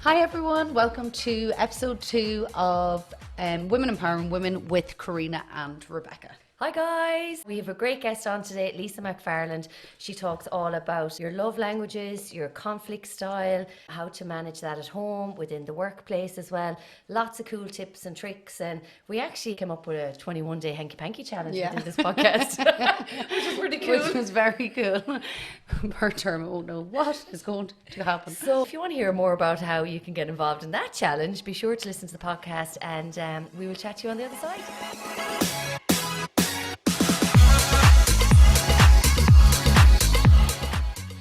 Hi everyone, welcome to episode 2 of Women Empowering Women with Karina and Rebecca. Hi guys, we have a great guest on today, Lisa Mc Farland. She talks all about your love languages, your conflict style, how to manage that at home, within the workplace as well. Lots of cool tips and tricks, and we actually came up with a 21-day hanky-panky challenge within this podcast, which is pretty cool. Which was very cool. Per term, I won't know what is going to happen. So if you want to hear more about how you can get involved in that challenge, be sure to listen to the podcast, and we will chat to you on the other side.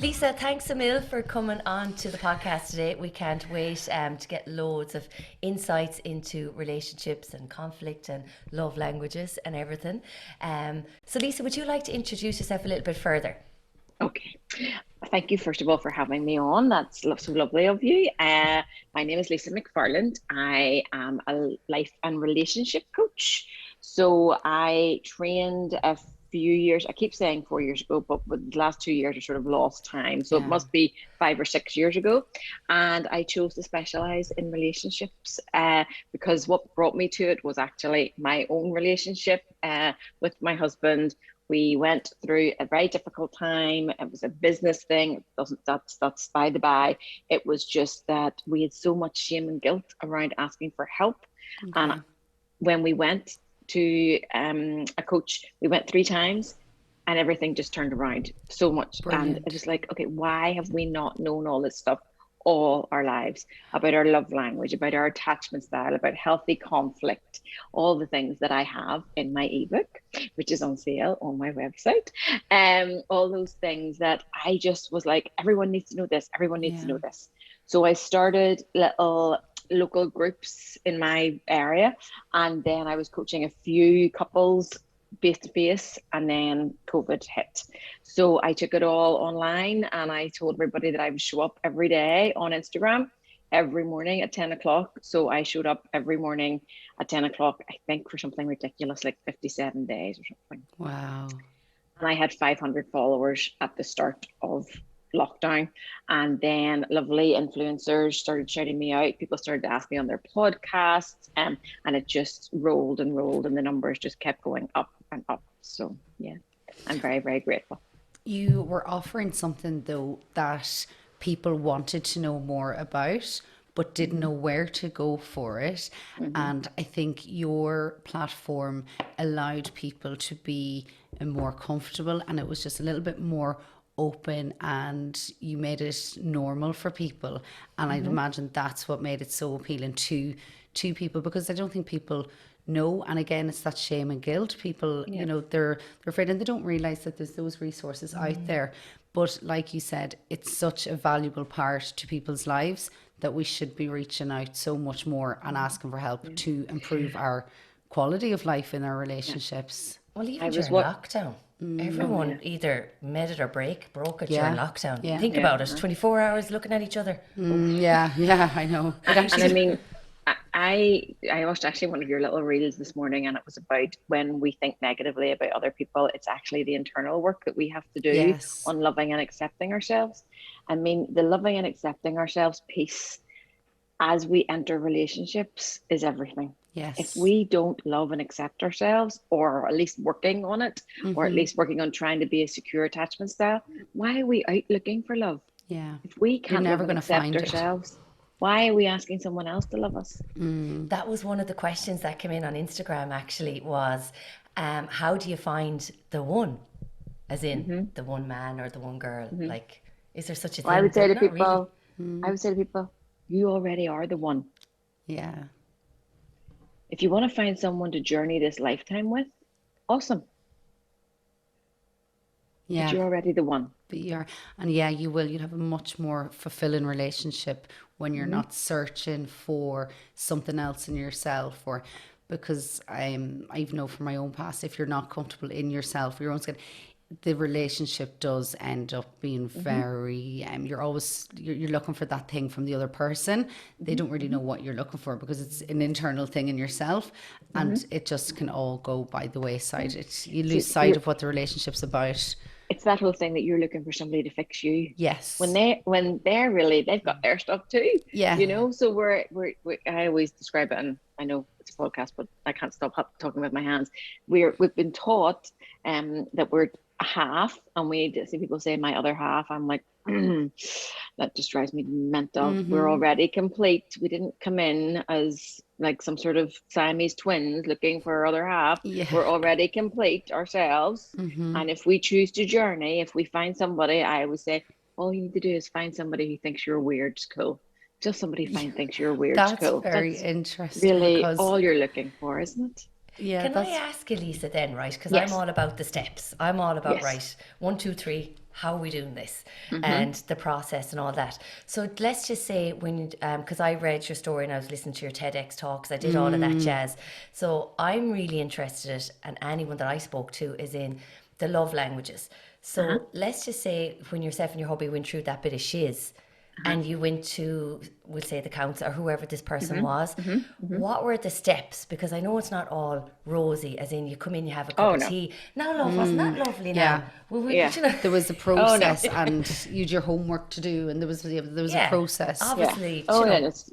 Lisa, thanks a mil for coming on to the podcast today. We can't wait to get loads of insights into relationships and conflict and love languages and everything. So Lisa, would you like to introduce yourself a little bit further? Okay. Thank you, first of all, for having me on. That's so lovely of you. My name is Lisa Mc Farland. I am a life and relationship coach. So I trained a few years, I keep saying 4 years ago, but the last 2 years are sort of lost time. So it must be 5 or 6 years ago. And I chose to specialize in relationships because what brought me to it was actually my own relationship with my husband. We went through a very difficult time. It was a business thing. That's by the by. It was just that we had so much shame and guilt around asking for help. Okay. And when we went to a coach, we went 3 times and everything just turned around so much. Brilliant. And it was like, okay, why have we not known all this stuff all our lives about our love language, about our attachment style, about healthy conflict, all the things that I have in my ebook, which is on sale on my website. All those things that I just was like, everyone needs to know this. Everyone needs to know this. So I started little local groups in my area, and then I was coaching a few couples face to face, and then COVID hit. So I took it all online, and I told everybody that I would show up every day on Instagram every morning at 10 o'clock. So I showed up every morning at 10 o'clock, I think for something ridiculous like 57 days or something. Wow. And I had 500 followers at the start of lockdown, and then lovely influencers started shouting me out. People started to ask me on their podcasts, and it just rolled and rolled, and the numbers just kept going up and up. So yeah, I'm very, very grateful. You were offering something though that people wanted to know more about but didn't know where to go for it. And I think your platform allowed people to be more comfortable, and it was just a little bit more open, and you made it normal for people. And I'd imagine that's what made it so appealing to people, because I don't think people know. And again, it's that shame and guilt. People, you know, they're afraid, and they don't realize that there's those resources out there. But like you said, it's such a valuable part to people's lives that we should be reaching out so much more and asking for help to improve our quality of life in our relationships. Well, even during lockdown, everyone either made it or broke it during lockdown. Think about it, 24 hours looking at each other. Yeah, I know. And I mean, I watched actually one of your little reels this morning, and it was about when we think negatively about other people, it's actually the internal work that we have to do on loving and accepting ourselves. I mean, the loving and accepting ourselves piece as we enter relationships is everything. Yes. If we don't love and accept ourselves, or at least working on it, or at least working on trying to be a secure attachment style, why are we out looking for love? Yeah. If we can't never love and gonna find accept ourselves, why are we asking someone else to love us? That was one of the questions that came in on Instagram, actually, was how do you find the one? As in the one man or the one girl? Like, is there such a thing? Well, I would say to people, you already are the one. Yeah. If you want to find someone to journey this lifetime with, awesome. Yeah. But you're already the one. But you will. You'll have a much more fulfilling relationship when you're not searching for something else in yourself, or because I know from my own past, if you're not comfortable in yourself, your own skin, the relationship does end up being very you're looking for that thing from the other person. They don't really know what you're looking for, because it's an internal thing in yourself, and it just can all go by the wayside. You lose sight of what the relationship's about. it's that whole thing that you're looking for somebody to fix you. Yes. When they're really, they've got their stuff too. Yeah. You know, so we're I always describe it, and I know it's a podcast, but I can't stop talking with my hands. We've been taught that we're a half, and we see people say my other half. I'm like, that just drives me mental. We're already complete. We didn't come in as like some sort of Siamese twins looking for our other half. Yeah. We're already complete ourselves. And if we choose to journey, if we find somebody, I always say, all you need to do is find somebody who thinks you're weird. It's cool. Just somebody thinks you're weird. That's cool. very interesting. Really because, all you're looking for, isn't it? Yeah. Can I ask you, Lisa, then, right? Because Yes. I'm all about the steps. I'm all about, Yes. right, 1, 2, 3, how are we doing this? And the process and all that. So let's just say when, because I read your story and I was listening to your TEDx talks, I did all of that jazz. So I'm really interested, and anyone that I spoke to is in the love languages. So let's just say when yourself and your hubby went through that bit of shiz, and you went to, we'll say, the counsellor or whoever this person was, what were the steps? Because I know it's not all rosy, as in you come in, you have a cup of tea. Now, love, wasn't that lovely now? Yeah. You know, There was a process, and you had your homework to do, and there was a process. obviously. Oh, you know. and it's,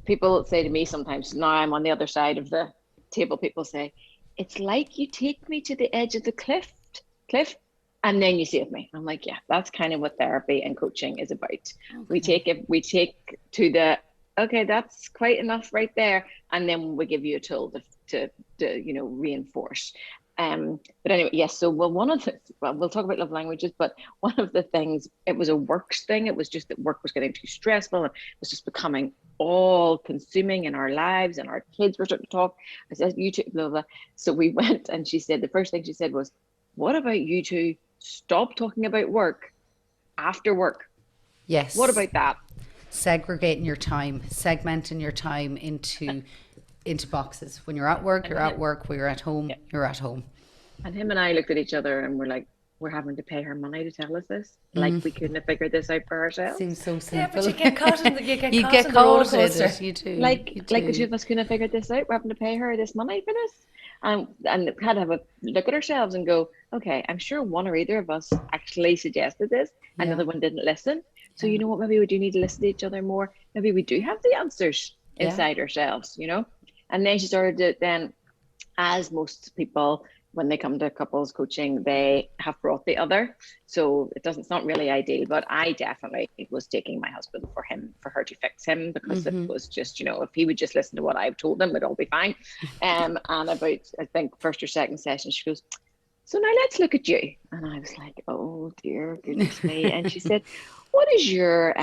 people say to me sometimes, now I'm on the other side of the table, people say, it's like you take me to the edge of the cliff, and then you save me. I'm like, yeah, that's kind of what therapy and coaching is about. Okay. We take to the, okay, that's quite enough right there, and then we give you a tool to reinforce. But anyway, yes. So we'll talk about love languages, but one of the things, it was a works thing. It was just that work was getting too stressful, and it was just becoming all consuming in our lives, and our kids were starting to talk. I said, you two, blah, blah. So we went, and she said, the first thing she said was, what about you two stop talking about work after work? Yes. What about that? Segregating your time, segmenting your time into boxes. When you're at work, you're at work. When you're at home, you're at home. And him and I looked at each other and we're like, we're having to pay her money to tell us this. Like we couldn't have figured this out for ourselves. Seems so simple. Yeah, but you get caught in the, you get caught roller caught in coaster. it. You do. Like you the do. two of us couldn't have figured this out. We're having to pay her this money for this. And had to have a look at ourselves and go, okay, I'm sure one or either of us actually suggested this. Yeah. Another one didn't listen. So you know what, maybe we do need to listen to each other more. Maybe we do have the answers inside ourselves, you know? And then she started to then, as most people, when they come to couples coaching, they have brought the other. So it's not really ideal, but I definitely was taking my husband for her to fix him, because it was just, you know, if he would just listen to what I've told him, it'd all be fine. And about, I think, first or second session, she goes, so now let's look at you. And I was like, oh dear, goodness me. And she said, what is your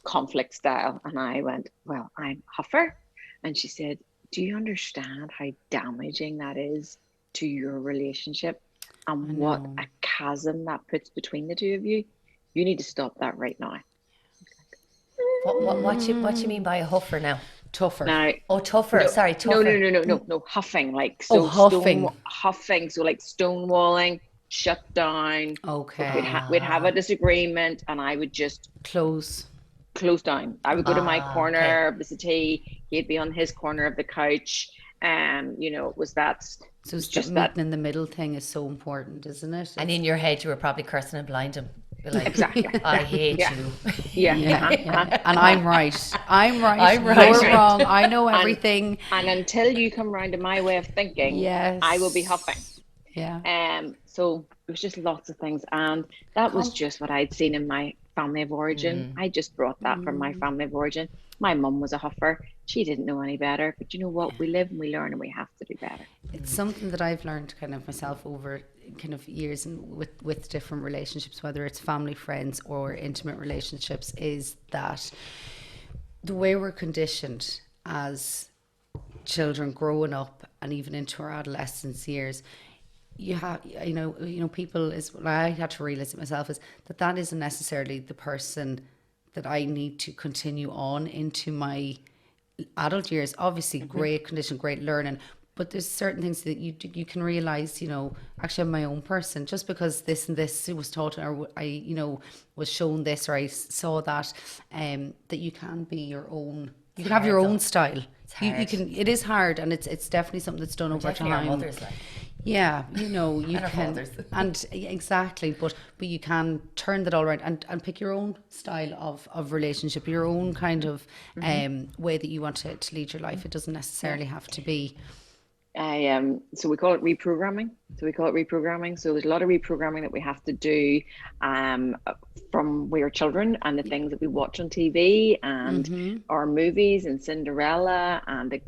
conflict style? And I went, well, I'm huffer. And she said, do you understand how damaging that is to your relationship, and what a chasm that puts between the two of you? You need to stop that right now. What you mean by a huffer now? Tougher. Now, Tougher. no, Sorry, tougher. No, huffing, like so. Huffing. Huffing, so like stonewalling, shut down. Okay. We'd have a disagreement, and I would just Close down. I would go to my corner of the settee. He'd be on his corner of the couch. You know, it was that. So it's just meeting in the middle thing is so important, isn't it? And in your head, you were probably cursing and blind him. You're like, Exactly. I hate you. Yeah. And I'm right. I'm right. I'm right. You're wrong. I know everything. And until you come around to my way of thinking, yes, I will be huffing. Yeah. So it was just lots of things, and that was just what I'd seen in my family of origin. I just brought that from my family of origin. My mum was a huffer. She didn't know any better, but you know what? We live and we learn, and we have to do better. It's something that I've learned kind of myself over kind of years, and with different relationships, whether it's family, friends, or intimate relationships, is that the way we're conditioned as children growing up and even into our adolescence years, you have, you know, people is, I had to realize it myself, is that isn't necessarily the person that I need to continue on into my adult years. Obviously, great condition, great learning, but there's certain things that you can realize, you know, actually I'm my own person. Just because this and this was taught, or I, you know, was shown this, or I saw that, that you can be your own. You can have your own style. You can. It is hard, and it's definitely something that's done over time. Our mothers, like. Yeah, you know, you And our can, fathers. and exactly, but you can turn that all around and pick your own style of relationship, your own kind of way that you want to lead your life. It doesn't Yeah. necessarily have to be. So we call it reprogramming. So there's a lot of reprogramming that we have to do um from we are children, and the things that we watch on TV and our movies and Cinderella and the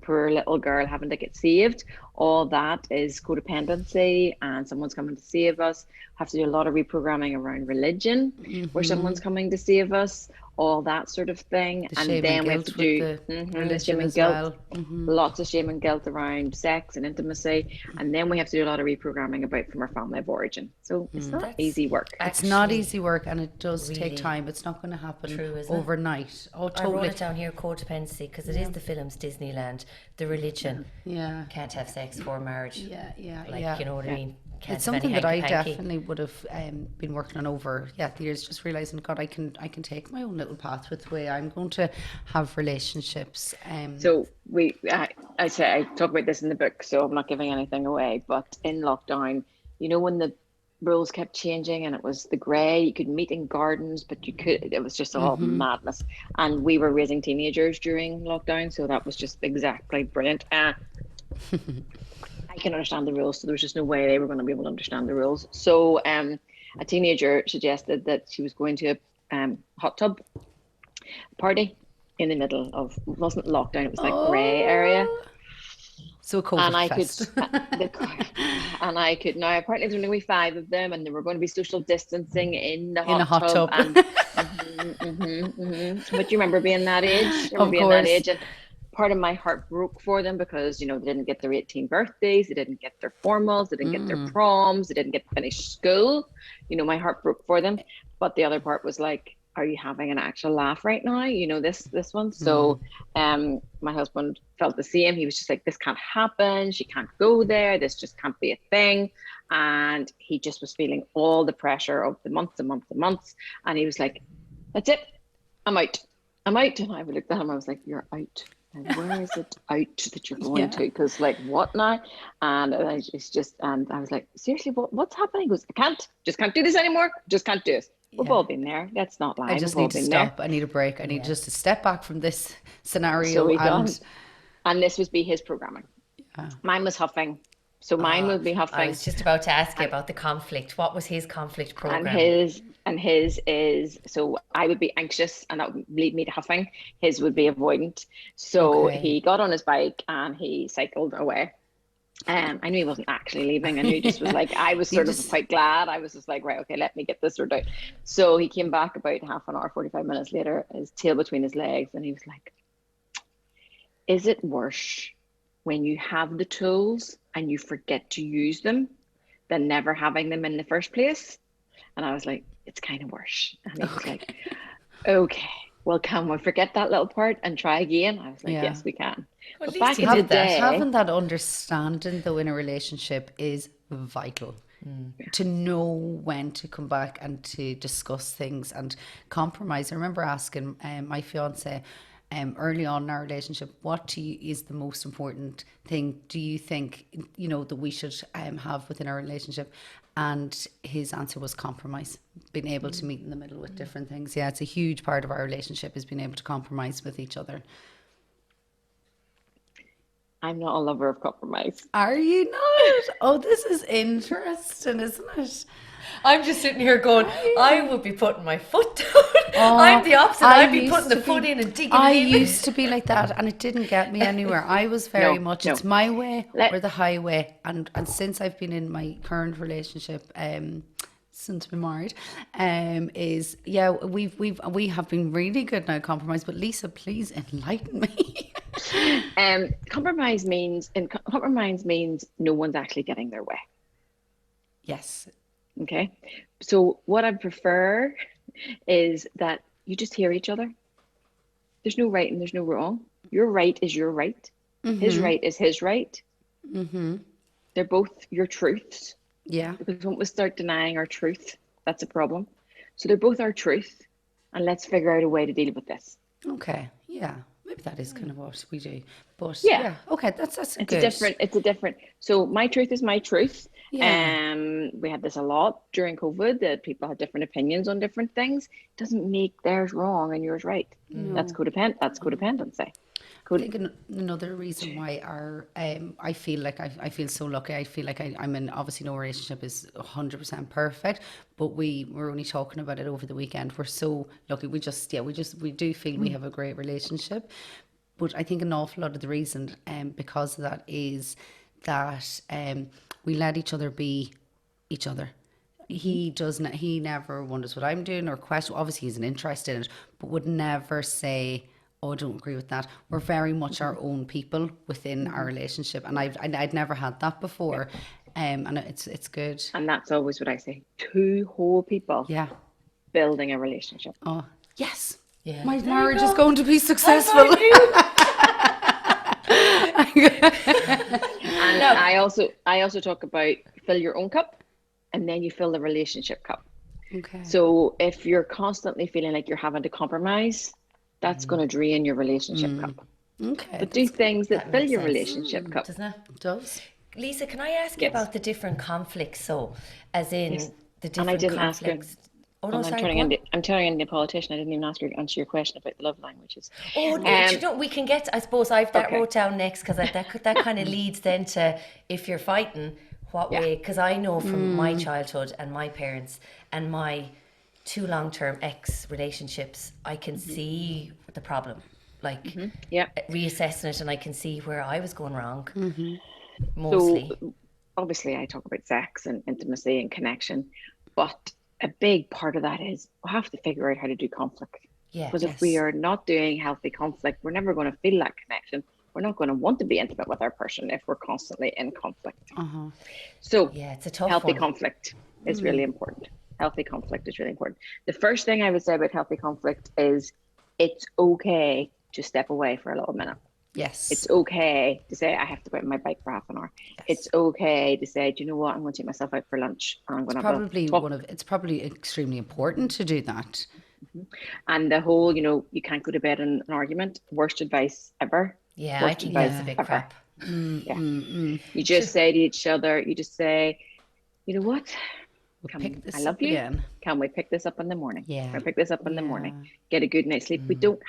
poor little girl having to get saved. All that is codependency, and someone's coming to save us. Have to do a lot of reprogramming around religion, where someone's coming to save us, all that sort of thing. The And shame and then we have to guilt with do the the shame religion and as guilt, well. lots of shame and guilt around sex and intimacy. And then we have to do a lot of reprogramming about from our family of origin. So it's not That's easy work. It's not actually easy work, and it does take really time. It's not going to happen true, isn't it? overnight. Oh, I wrote totally. it down here, codependency, because it is the films Disneyland, the religion. Yeah. Can't have sex before marriage. Yeah, yeah, Like, yeah. you know what I mean? Can't It's have any something that I hanky-panky. definitely would have been working on over the years. Just realizing, God, I can take my own little path with the way I'm going to have relationships. So I talk about this in the book, so I'm not giving anything away. But in lockdown, when the rules kept changing and it was the grey, you could meet in gardens, but it was just all madness. And we were raising teenagers during lockdown, so that was just exactly brilliant. I can understand the rules, so there was just no way they were going to be able to understand the rules. So a teenager suggested that she was going to a hot tub party in the middle of, it wasn't lockdown, it was like grey area. So COVID And I fest. could now apparently there's only 5 of them, and they were going to be social distancing in the In a hot tub. And but you remember being that age? Of course. And part of my heart broke for them because they didn't get their 18th birthdays, they didn't get their formals, they didn't get their proms, they didn't get to finish school. My heart broke for them. But the other part was like, are you having an actual laugh right now? This one. So my husband felt the same. He was just like, this can't happen. She can't go there. This just can't be a thing. And he just was feeling all the pressure of the months and months and months. And he was like, that's it. I'm out. And I looked at him. I was like, you're out. And where is it out that you're going to? Because like, what now? And and I was like, seriously, what's happening? He goes, just can't do this anymore. Just can't do it. We've all been there. Let's not lie. I just We've all need to been stop. there. I need a break. I need just to step back from this scenario. So he and done. And this would be his programming. Mine was huffing. So mine would be huffing. I was just about to ask you about the conflict. What was his conflict program? And his is, so I would be anxious and that would lead me to huffing. His would be avoidant. So he got on his bike and he cycled away. I knew he wasn't actually leaving. I knew he just was like, I was sort of quite glad. I was just like, right, okay, let me get this sorted out. So he came back about half an hour, 45 minutes later, his tail between his legs. And he was like, is it worse when you have the tools and you forget to use them than never having them in the first place? And I was like, it's kind of worse. And he was like, okay, well, can we forget that little part and try again? I was like, yes, we can. Well, But back in did the that. day, having that understanding though in a relationship is vital. To know when to come back and to discuss things and compromise. I remember asking my fiance early on in our relationship, what is the most important thing do you think that we should have within our relationship? And his answer was compromise, being able to meet in the middle with different things. Yeah, it's a huge part of our relationship, is being able to compromise with each other. I'm not a lover of compromise. Are you not? Oh, this is interesting, isn't it? I'm just sitting here going, I would be putting my foot down. I'm the opposite. I'd be putting the foot in and digging I it in. used to be like that, and it didn't get me anywhere. I was very much, it's my way or the highway. And since I've been in my current relationship, since we're married, we have been really good now at compromise. But Lisa, please enlighten me. Compromise means no one's actually getting their way. Yes. Okay. So what I prefer is that you just hear each other. There's no right and there's no wrong. Your right is your right. His right is his right. They're both your truths. Yeah. Because when we start denying our truth, that's a problem. So they're both our truth, and let's figure out a way to deal with this. Okay. Yeah. maybe that is kind of what we do. But Yeah. yeah, okay, that's It's good. it's a different. So my truth is my truth. Yeah. We had this a lot during COVID, that people had different opinions on different things. Doesn't make theirs wrong and yours right. That's That's codependency. I think another reason why I feel like I feel so lucky. I feel like I'm in, obviously no relationship is 100% perfect, but we were only talking about it over the weekend. We're so lucky. We do feel we have a great relationship. But I think an awful lot of the reason because of that is that we let each other be each other. He never wonders what I'm doing or question. Obviously he's an interest in it, but would never say, oh, I don't agree with that. We're very much our own people within our relationship, and I'd never had that before, and it's good. And that's always what I say. Two whole people Yeah. building a relationship. Oh yes. Yeah. My marriage is going to be successful. And I also talk about fill your own cup, and then you fill the relationship cup. Okay. So if you're constantly feeling like you're having to compromise, that's going to drain your relationship cup. Okay. But do things that fill makes your sense. relationship cup. Doesn't it? It does. Lisa, can I ask you about the different conflicts? So, as in the different And I didn't ask her. conflicts. Oh, no, And sorry. Go on. I'm turning into a politician. I didn't even answer your question about the love languages. Oh, do you know, we can get, I suppose I've that wrote down next, because that kind of leads then to, if you're fighting, what way, because I know from my childhood and my parents and my 2 long-term relationships, I can see the problem, like reassessing it, and I can see where I was going wrong, mostly. So obviously I talk about sex and intimacy and connection, but a big part of that is we have to figure out how to do conflict. Yeah. Because if we are not doing healthy conflict, we're never going to feel that connection. We're not going to want to be intimate with our person if we're constantly in conflict. So yeah, it's a tough healthy one. conflict is really important. Healthy conflict is really important. The first thing I would say about healthy conflict is it's okay to step away for a little minute. Yes. It's okay to say, I have to go out on my bike for half an hour. Yes. It's okay to say, do you know what? I'm going to take myself out for lunch. And I'm going to it's probably extremely important to do that. And the whole, you can't go to bed in an argument. Worst advice ever. Yeah, I think that's a big crap. You just say to each other, you know what? I love you. Again. Can we pick this up in the morning? Yeah. Can we pick this up in the morning? Get a good night's sleep. We don't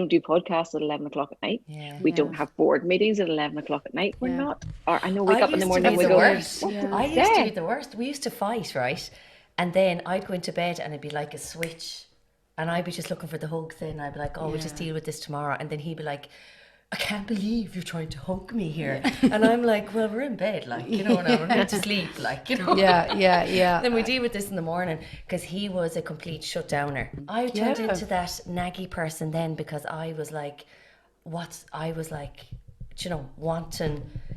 do podcasts at 11 o'clock at night. Yeah. We don't have board meetings at 11 o'clock at night. We're not. Or I know wake up in the morning and we go, I used to be the worst. We used to fight, right? And then I'd go into bed and it'd be like a switch. And I'd be just looking for the hug thing. I'd be like, we'll just deal with this tomorrow. And then he'd be like, I can't believe you're trying to hug me here. And I'm like, well, we're in bed, like, and I'm going to sleep, like, Yeah. Then we deal with this in the morning, because he was a complete shutdowner. I turned into that naggy person then, because I was like, wanting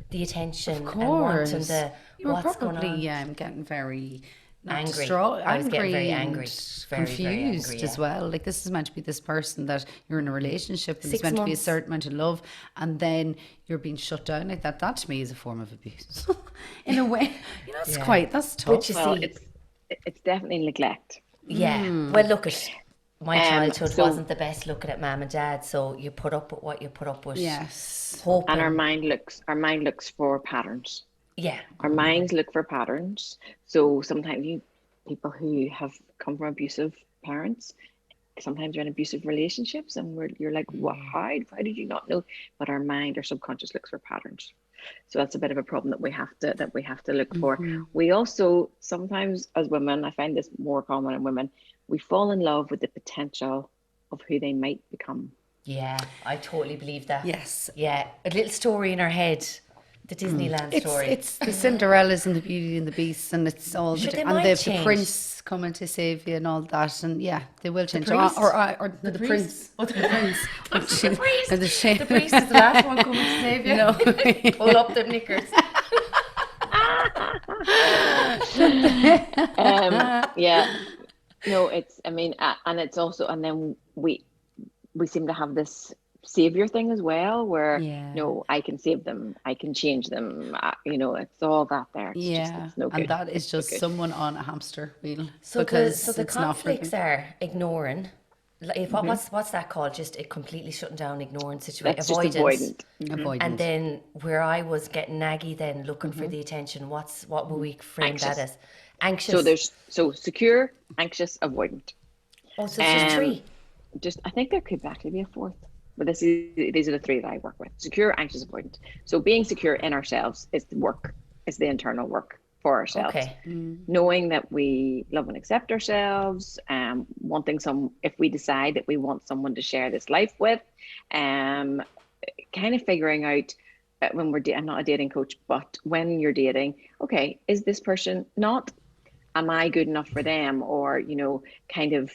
the attention, of course. And wanting the what's going on. Getting very angry. I was getting very angry, confused as well. Like, this is meant to be this person that you're in a relationship with. It's meant to be a certain amount of love, and then you're being shut down like that. That to me is a form of abuse. In a way, that's tough. But you see, it's definitely neglect. Yeah. Well, look at my childhood wasn't the best looking at mum and dad, so you put up with what you put up with. Yes. Hoping. And our mind looks for patterns. Yeah. Our minds look for patterns. So sometimes people who have come from abusive parents, sometimes they're in abusive relationships, and you're like, well, how did you not know? But our subconscious looks for patterns. So that's a bit of a problem that we have to look for. We also sometimes, as women, I find this more common in women, we fall in love with the potential of who they might become. Yeah, I totally believe that. Yes. Yeah, a little story in our head. The Disneyland story. It's the Cinderellas and the Beauty and the Beast, and it's all the prince coming to save you and all that, and they will change. The priest? Or the prince. Oh, the prince. The priest. The priest is the last one coming to save you. No. Pull up them knickers. No, and it's also, and then we seem to have this savior thing as well, where I can save them, I can change them, it's all that there. It's no good. And that is just someone on a hamster wheel. So the conflicts are ignoring, what's that called? Just completely shutting down, ignoring situation, That's avoidance. just avoidant. Avoidant. And then where I was getting naggy, then looking for the attention. What will we frame Anxious. that as? Anxious. So secure, anxious, avoidant. Oh, so it's just three. I think there could actually be a fourth, but these are the three that I work with: secure, anxious, avoidant. So being secure in ourselves is the internal work for ourselves. Okay. Knowing that we love and accept ourselves, if we decide that we want someone to share this life with, kind of figuring out when I'm not a dating coach, but when you're dating, okay, is this person not? Am I good enough for them? Or, kind of,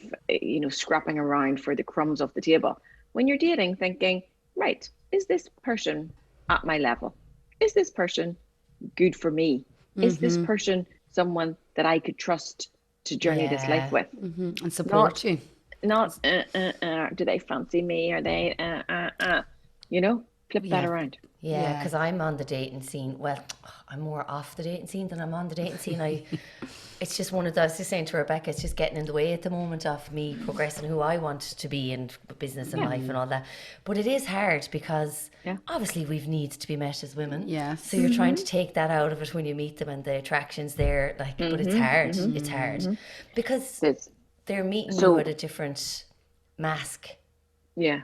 scrapping around for the crumbs off the table. When you're dating, thinking, right, is this person at my level? Is this person good for me? Is this person someone that I could trust to journey this life with? And support you. Not, do they fancy me? Are they, flip that around. Yeah, because I'm on the dating scene. Well, I'm more off the dating scene than I'm on the dating scene. It's just one of those. I was just saying to Rebecca, it's just getting in the way at the moment of me progressing who I want to be in business and life and all that. But it is hard because obviously we've needs to be met as women. Yes. So you're trying to take that out of it when you meet them and the attraction's there. But it's hard. It's hard because they're meeting you at a different mask. Yeah.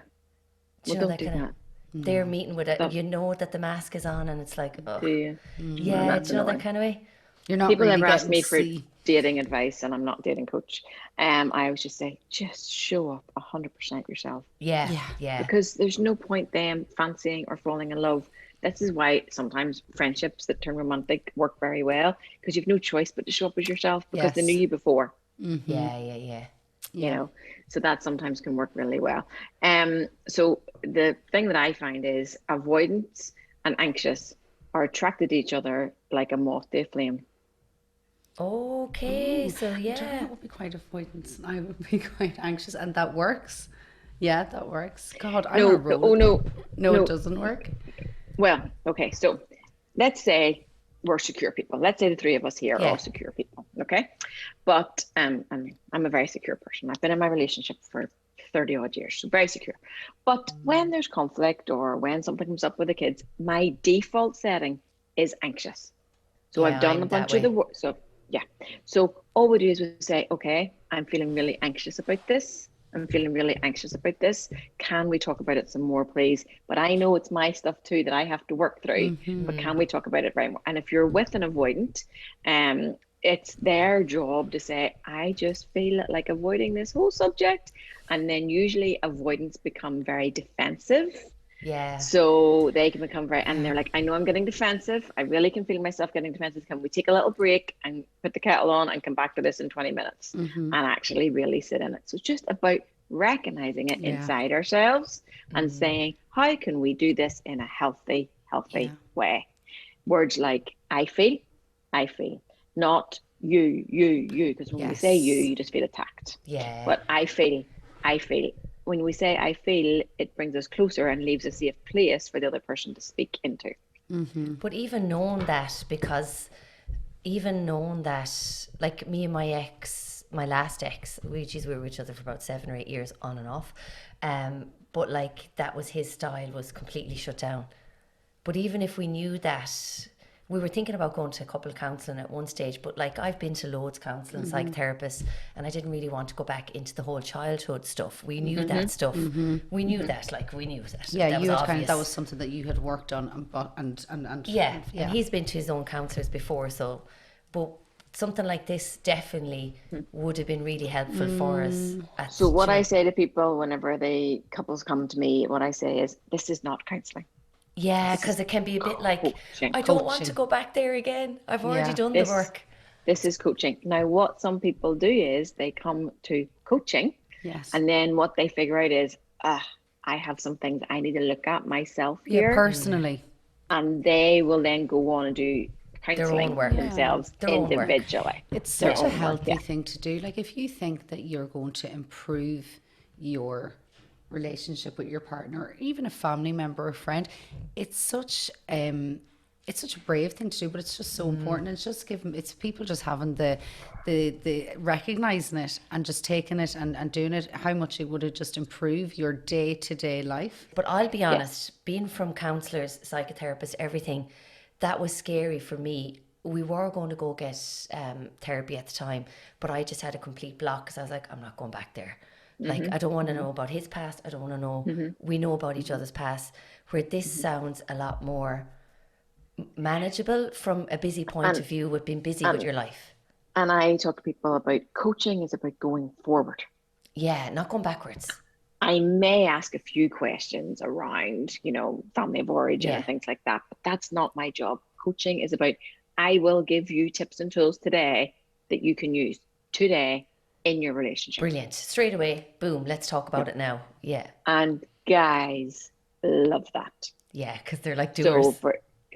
Do you know that kind of? They're meeting with it. You know that the mask is on, and it's like, oh, do you know that kind of way? You're not People really never ask me to for see. dating advice, and I'm not a dating coach. I always just say, just show up 100% yourself. Yeah. Because there's no point them fancying or falling in love. This is why sometimes friendships that turn romantic work very well, because you've no choice but to show up as yourself because they knew you before. Yeah. So that sometimes can work really well. So the thing that I find is avoidance and anxious are attracted to each other like a moth to a flame. Okay, so I would be quite avoidant and I would be quite anxious, and that works. Yeah, that works. God, I'm a road. No, it doesn't work. Well, okay, so let's say we're secure people. Let's say the three of us here are all secure people, okay? But I'm a very secure person. I've been in my relationship for 30 odd years, so very secure. But when there's conflict or when something comes up with the kids, my default setting is anxious. So I've done a bunch of the work. So all we do is we say, okay, I'm feeling really anxious about this. Can we talk about it some more, please? But I know it's my stuff too that I have to work through. But can we talk about it very more? And if you're with an avoidant, it's their job to say, I just feel like avoiding this whole subject. And then usually avoidants become very defensive. Yeah. So they can become and they're like, I know I'm getting defensive. I really can feel myself getting defensive. Can we take a little break and put the kettle on and come back to this in 20 minutes and actually really sit in it? So it's just about recognizing it inside ourselves and saying, how can we do this in a healthy way? Words like, I feel, not you, because when we say you just feel attacked. Yeah. But I feel. When we say I feel, it brings us closer and leaves a safe place for the other person to speak into. But even knowing that, like me and my last ex, we were with each other for about 7 or 8 years on and off. But like that was his style, was completely shut down. But even if we knew that, we were thinking about going to couple counselling at one stage, but like I've been to loads counselling, psychotherapists, and I didn't really want to go back into the whole childhood stuff. We knew that stuff. We knew that, Yeah, that that was something that you had worked on and and he's been to his own counsellors before, but something like this definitely would have been really helpful for us. So what I say to people whenever couples come to me, what I say is, this is not counselling. Yeah, because it can be a bit like, I don't want to go back there again. I've already done the work. This is coaching. Now, what some people do is they come to coaching, and then what they figure out is, I have some things I need to look at myself here. Personally. And they will then go on and do counselling themselves individually. It's such a healthy thing to do. Like if you think that you're going to improve your relationship with your partner, or even a family member or friend, it's such it's such a brave thing to do, but it's just so important. It's just it's people just having the recognizing it and just taking it and doing it, how much it would have just improved your day-to-day life. But I'll be honest, being from counsellors, psychotherapists, everything, that was scary for me. We were going to go get therapy at the time, but I just had a complete block because I was like, I'm not going back there. Like, I don't want to know about his past. I don't want to know. We know about each other's past. Where this sounds a lot more manageable from a busy point of view with being busy with your life. And I talk to people about coaching is about going forward. Yeah, not going backwards. I may ask a few questions around, family of origin and things like that, but that's not my job. Coaching is about, I will give you tips and tools today that you can use today in your relationship. Brilliant. Straight away, boom, let's talk about it now. Yeah. And guys love that. Yeah, because they're like doers. So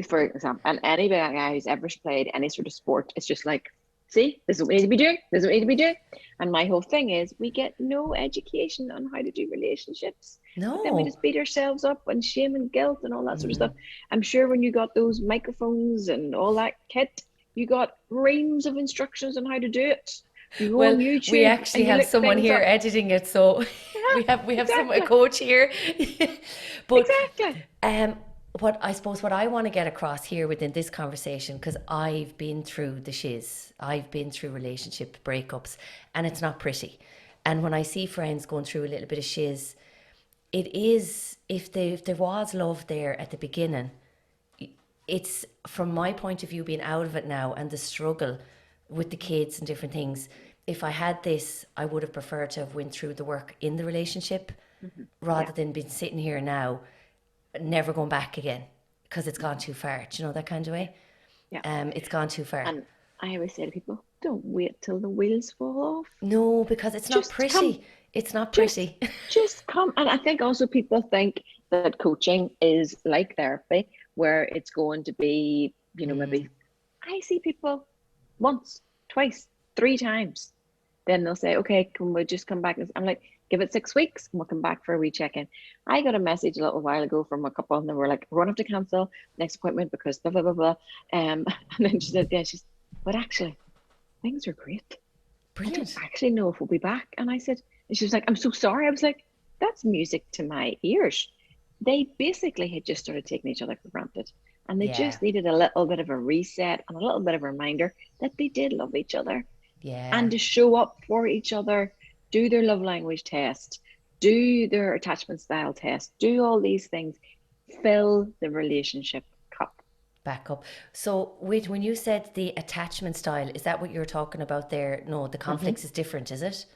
for example, and any guy who's ever played any sort of sport, it's just like, see, this is what we need to be doing. This is what we need to be doing. And my whole thing is, we get no education on how to do relationships. No. But then we just beat ourselves up and shame and guilt and all that sort of stuff. I'm sure when you got those microphones and all that kit, you got reams of instructions on how to do it. You go on YouTube, we actually have someone here editing it, so we have a coach here. But what I want to get across here within this conversation, because I've been through the shiz, I've been through relationship breakups, and it's not pretty. And when I see friends going through a little bit of shiz, it is, if there was love there at the beginning, it's, from my point of view, being out of it now and the struggle with the kids and different things, if I had this, I would have preferred to have went through the work in the relationship rather than been sitting here now, never going back again because it's gone too far. Do you know that kind of way? Yeah. It's gone too far. And I always say to people, don't wait till the wheels fall off. No, because it's not pretty. It's not pretty. Just come. And I think also people think that coaching is like therapy, where it's going to be, maybe I see people once, twice, 3 times. Then they'll say, okay, can we just come back? I'm like, give it 6 weeks and we'll come back for a wee check-in. I got a message a little while ago from a couple and they were like, we're going to have to cancel next appointment because blah, blah, blah, blah. And then she said, but actually, things are great. Brilliant. I don't actually know if we'll be back. And I said, and she was like, I'm so sorry. I was like, that's music to my ears. They basically had just started taking each other for granted. And they just needed a little bit of a reset and a little bit of a reminder that they did love each other. Yeah. And to show up for each other, do their love language test, do their attachment style test, do all these things, fill the relationship cup. Back up. So wait, when you said the attachment style, is that what you're talking about there? No, the conflicts is different, is it?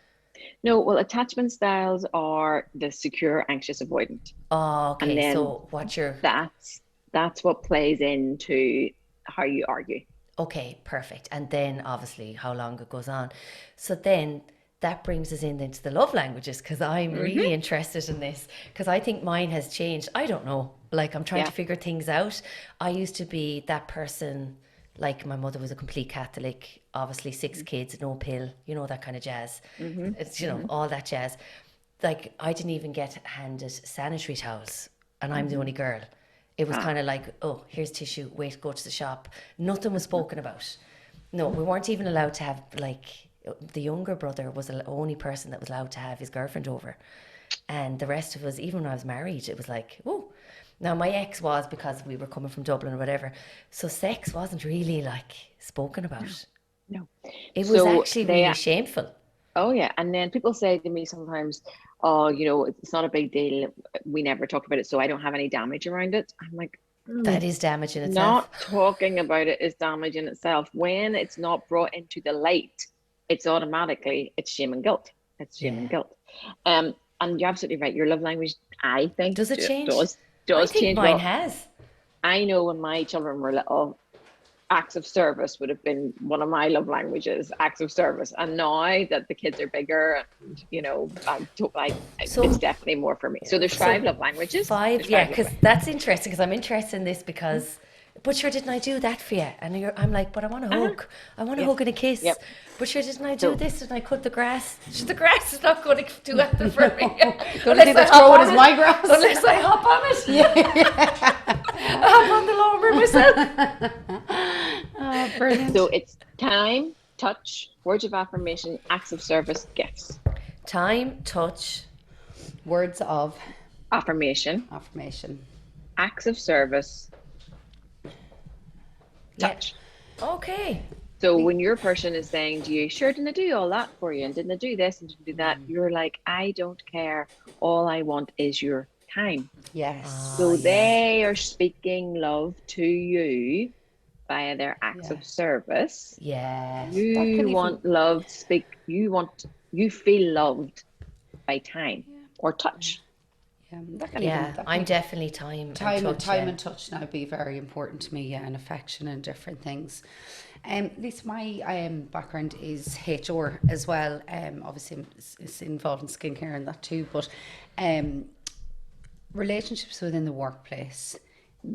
No, well, attachment styles are the secure, anxious, avoidant. Oh, okay. And then so what's your... That's what plays into how you argue. Okay, perfect. And then obviously how long it goes on. So then that brings us into the love languages, because I'm really interested in this, because I think mine has changed. I don't know. Like, I'm trying to figure things out. I used to be that person, like my mother was a complete Catholic, obviously 6 kids, no pill, that kind of jazz. It's, all that jazz. Like, I didn't even get handed sanitary towels, and I'm the only girl. It was kind of like, oh, here's tissue, wait, go to the shop. Nothing was spoken about. No, we weren't even allowed to have, like, the younger brother was the only person that was allowed to have his girlfriend over. And the rest of us, even when I was married, it was like, oh. Now, my ex was, because we were coming from Dublin or whatever, so sex wasn't really, like, spoken about. No. It was actually really shameful. Oh, yeah. And then people say to me sometimes, oh, it's not a big deal. We never talk about it, so I don't have any damage around it. I'm like, that is damage in itself. Not talking about it is damage in itself. When it's not brought into the light, it's shame and guilt. It's shame and guilt. And you're absolutely right. Your love language, I think, does it change? Does I think change. Mine has. I know when my children were little, acts of service would have been one of my love languages, acts of service. And now that the kids are bigger, and it's definitely more for me. So there's 5 love languages. 5, yeah, because that's interesting, because I'm interested in this because, but sure, didn't I do that for you? And I'm like, but I want a hug. I want a hug and a kiss. Yep. But sure, didn't I do this? Didn't I cut the grass? The grass is not going to do anything for me. Unless I hop on it. Unless I hop on it. I'm on the lawnmower myself. Oh, brilliant. So it's time, touch, words of affirmation, acts of service, gifts. Time, touch, Words of Affirmation, affirmation. acts of service, yeah. touch. Okay. So when your person is saying to you, sure, didn't I do all that for you? And didn't I do this and didn't do that? You're like, I don't care. All I want is your time. Yes. So yes. they are speaking love to you via their acts Yeah. of service. Yeah. You want love, you feel loved by time or touch. Yeah, that can Yeah, even, I'm definitely time and touch. and touch now be very important to me, yeah, and affection and different things. Lisa, my background is HR as well. Obviously, it's involved in skincare and that too. But relationships within the workplace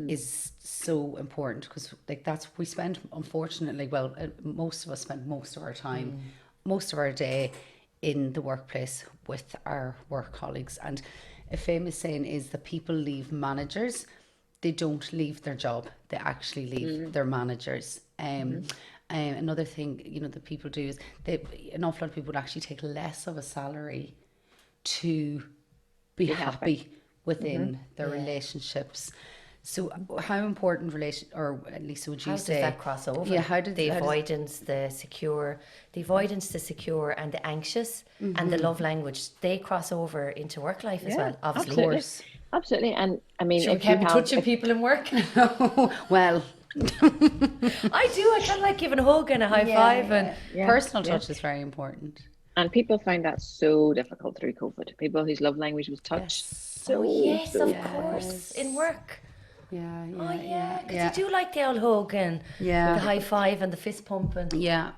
is so important because, like, that's we spend. Unfortunately, well, most of us spend most of our time, most of our day in the workplace with our work colleagues. And a famous saying is that people leave managers, they don't leave their job, they actually leave their managers. Another thing, that people do is an awful lot of people would actually take less of a salary to be happy within their relationships. So how important or at least would you How say? does that cross over? Yeah, the avoidance, the secure, and the anxious, and the love language, they cross over into work life as well, obviously. Absolutely. Of course. Absolutely. And I mean, Sure, we can't be touching people in work. Well, I do. I kind of like giving a hug and a high five, and personal touch is very important. And people find that so difficult through COVID. People whose love language was touch. So, yes, of yes. course, in work. Yeah, Oh yeah, because you do like the old hug and the high five and the fist pump and yeah,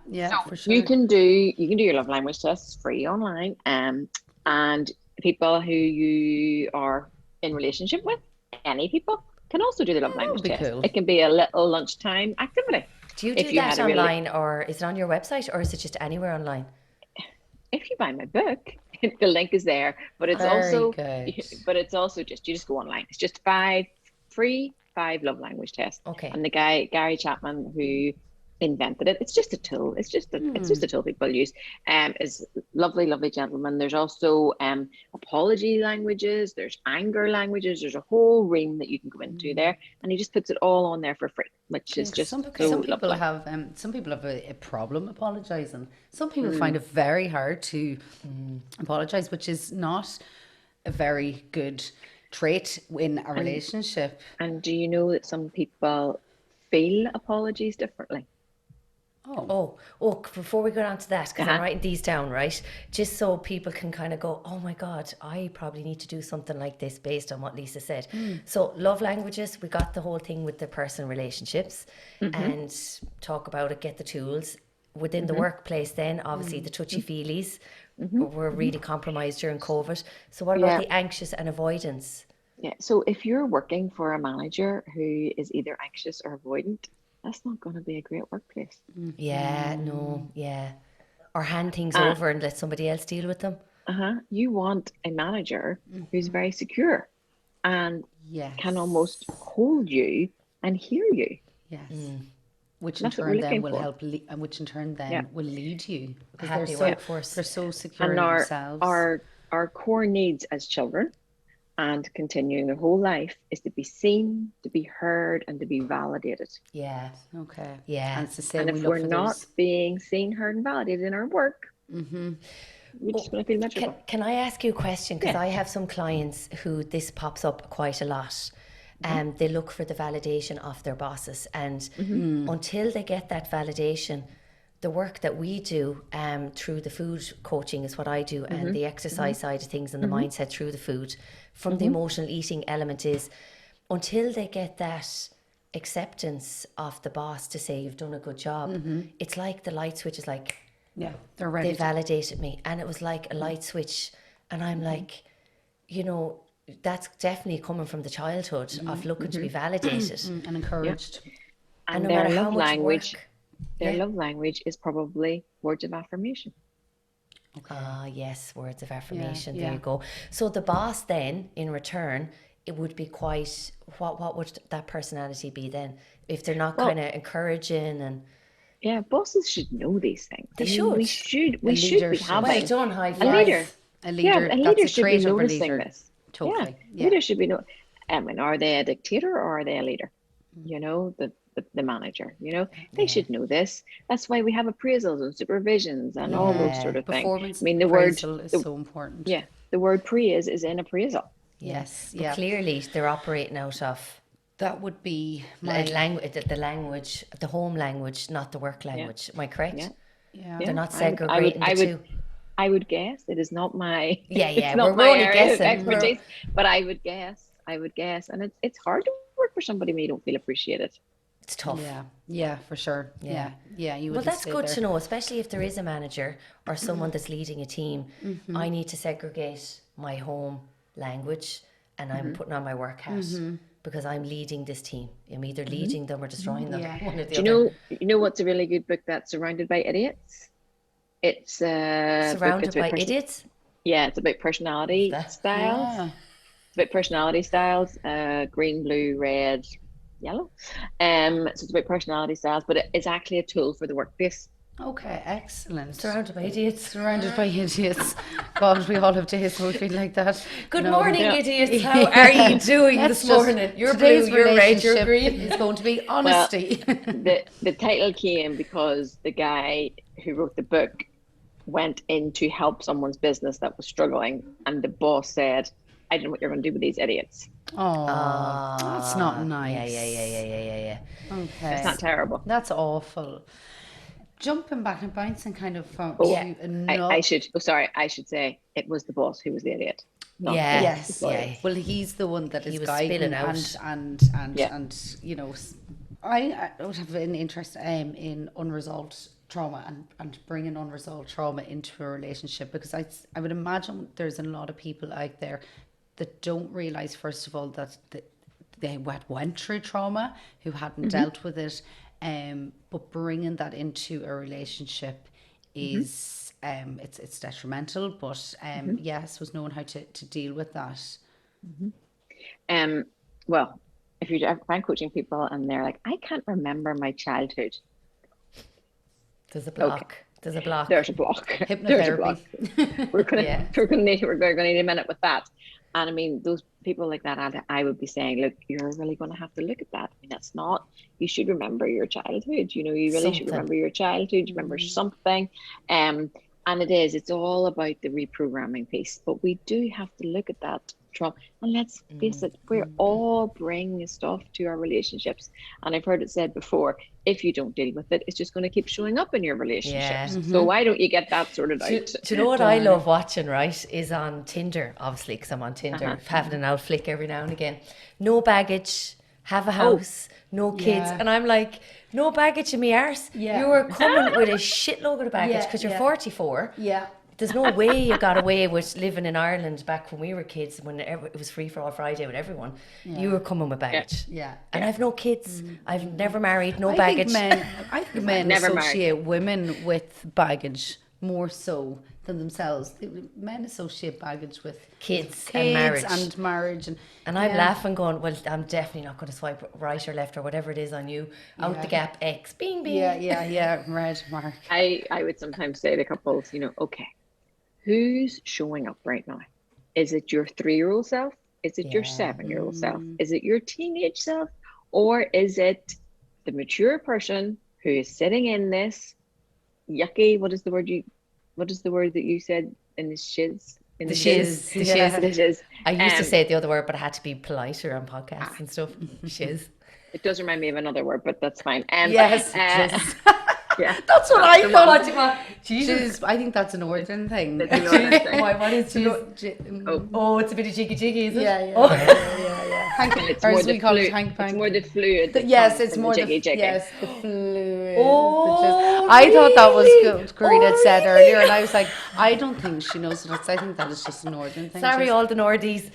for sure. you can do your love language tests free online. And people who you are in relationship with, any people, can also do the love language test. Cool. It can be a little lunchtime activity. Do you do that online, or is it on your website, or is it just anywhere online? If you buy my book, the link is there. But it's good. also just you just go online. It's just 5 free love language tests. Okay. And the guy Gary Chapman who invented it, it's just a tool. It's just a tool people use. Is lovely gentleman. There's also apology languages, there's anger languages, there's a whole ream that you can go into there, and he just puts it all on there for free, which is just some lovely. people have a problem apologizing. Some people find it very hard to apologize, which is not a very good trait in a relationship. And do you know that some people feel apologies differently? Oh, before we go on to that, because I'm writing these down, right? Just so people can kind of go, oh my God, I probably need to do something like this based on what Lisa said. So love languages, we got the whole thing with the person relationships and talk about it, get the tools. Within the workplace then, obviously the touchy-feelies were really compromised during COVID. So what about the anxious and avoidance? Yeah, so if you're working for a manager who is either anxious or avoidant, that's not going to be a great workplace. Or hand things over and let somebody else deal with them. You want a manager who's very secure and can almost hold you and hear you. Yes. Which in turn then will help, and which in turn then will lead you, because they're so secure in themselves. Our core needs as children and continuing their whole life is to be seen, to be heard, and to be validated. Yeah. Okay. Yeah. And it's the same. And if we're not being seen, heard, and validated in our work, we're just going to feel miserable. Can I ask you a question? Because I have some clients who this pops up quite a lot. They look for the validation of their bosses, and until they get that validation, the work that we do through the food coaching is what I do, and the exercise side of things and the mindset through the food, from the emotional eating element, is until they get that acceptance of the boss to say you've done a good job, it's like the light switch is like, they're ready. They validated me, and it was like a light switch, and I'm like, that's definitely coming from the childhood of looking to be validated and encouraged. And no their matter how love much language, work, love language is probably words of affirmation. Yes, words of affirmation. There you go. So the boss then, in return, it would be quite, what would that personality be then? If they're not Well, kind of encouraging and... yeah, bosses should know these things. They I mean, should. we should leader be should. Well having done, high a five. leader. A Yeah, leader, a that's leader a should be trait of a noticing leader. this. Totally. Yeah, leader should be I mean, are they a dictator or are they a leader? You know, the manager. You know, they should know this. That's why we have appraisals and supervisions and all those sort of things. Performance I mean, appraisal is so important. yeah, the word praise is in appraisal. Yes. But Yeah. clearly they're operating out of That would be the my language, the home language, not the work language. Am I correct? Yeah. yeah. They're not I would- segregating I the would- two. I would guess it is not my Yeah, it's yeah, not we're my only area of guessing. expertise, but I would guess, and it's hard to work for somebody when you don't feel appreciated. It's tough. Yeah, for sure. Yeah. Yeah, you would. Well, that's stay good there. to know, especially if there is a manager or someone that's leading a team. I need to segregate my home language and I'm putting on my work hat because I'm leading this team. I'm either leading them or destroying them. Yeah. One or the Do other. you know what's a really good book that's Surrounded by Idiots? It's a book Surrounded that's about by idiots. Yeah, it's about personality That- styles. Ah, It's about personality styles, green, blue, red, yellow. So it's about personality styles, but it's actually a tool for the workplace. okay, excellent. Surrounded by idiots. Surrounded by idiots. God, we all have days where we feel like that. Good No. morning, Yeah. idiots. How are you doing Let's this just- morning? You're today's blue, you're red, you're relationship green. is going to be honesty. The title came because the guy who wrote the book went in to help someone's business that was struggling, and the boss said, "I don't know what you're going to do with these idiots." Oh, that's not nice. Yeah. Okay. It's not terrible. That's awful. Jumping back and bouncing kind of from Yeah. I should say it was the boss who was the idiot. not Yeah. the Yes. employee. Yeah. Well, he's the one that He is was guiding spilling out. Yeah. and you know, I would have an interest in unresolved trauma and bringing unresolved trauma into a relationship, because I would imagine there's a lot of people out there that don't realize, first of all, that they went through trauma, who hadn't dealt with it, but bringing that into a relationship is it's detrimental, but yes, was knowing how to deal with that. Well, if I'm coaching people and they're like, I can't remember my childhood, There's a block. There's a block. there's a block. There's a block. Hypnotherapy. We're gonna Yeah. we're gonna need a minute with that. And I mean, those people like that, I would be saying, look, you're really going to have to look at that. I mean, that's not. You should remember your childhood. You know, you really should Something. remember your childhood. Remember something. And it's all about the reprogramming piece. But we do have to look at that trauma. And let's face it, we're all bringing stuff to our relationships. And I've heard it said before, if you don't deal with it, it's just going to keep showing up in your relationships. Yeah. So why don't you get that sorted out? Do you know what I love watching, right? Is on Tinder, obviously, because I'm on Tinder, having an out flick every now and again. No baggage, have a house, no kids. Yeah. And I'm like, no baggage in me arse. Yeah. You were coming with a shitload of baggage Yeah, because you're yeah. 44. Yeah. There's no way you got away with living in Ireland back when we were kids, when it was free for all Friday with everyone. You were coming with baggage. Yeah. And I've no kids. I've never married, no I baggage. think men Never married. associate women with baggage more so than themselves. Men associate baggage with Kids and marriage. and I'm yeah. laughing going, well, I'm definitely not going to swipe right or left or whatever it is on you. Out the gap, X, bing, bing. Yeah, red mark. I would sometimes say to couples, okay, who's showing up right now? Is it your 3-year-old self? Is it your 7-year-old self? Is it your teenage self? Or is it the mature person who is sitting in this yucky, what is the word that you said in the shiz? In The shiz. The Yeah. shiz. The shiz. I used to say the other word, but I had to be politer on podcasts and stuff. Shiz. It does remind me of another word, but that's fine. Yes, yeah. that's what I thought. What? Jesus. Shiz, I think that's a northern thing. That's a northern thing. What is shiz? Oh, it's a bit of jiggy jiggy, is it? Yeah. Oh. Hank, It's or more as the we call it, fluid. hank It's pank. more the fluid. that Yes, comes it's from more the the jiggy. yes, the fluid. Oh, I thought that was good. Karina had said really? earlier, and I was like, I don't think she knows what it's. I think that is just a northern thing. Sorry, just- all the Nordies.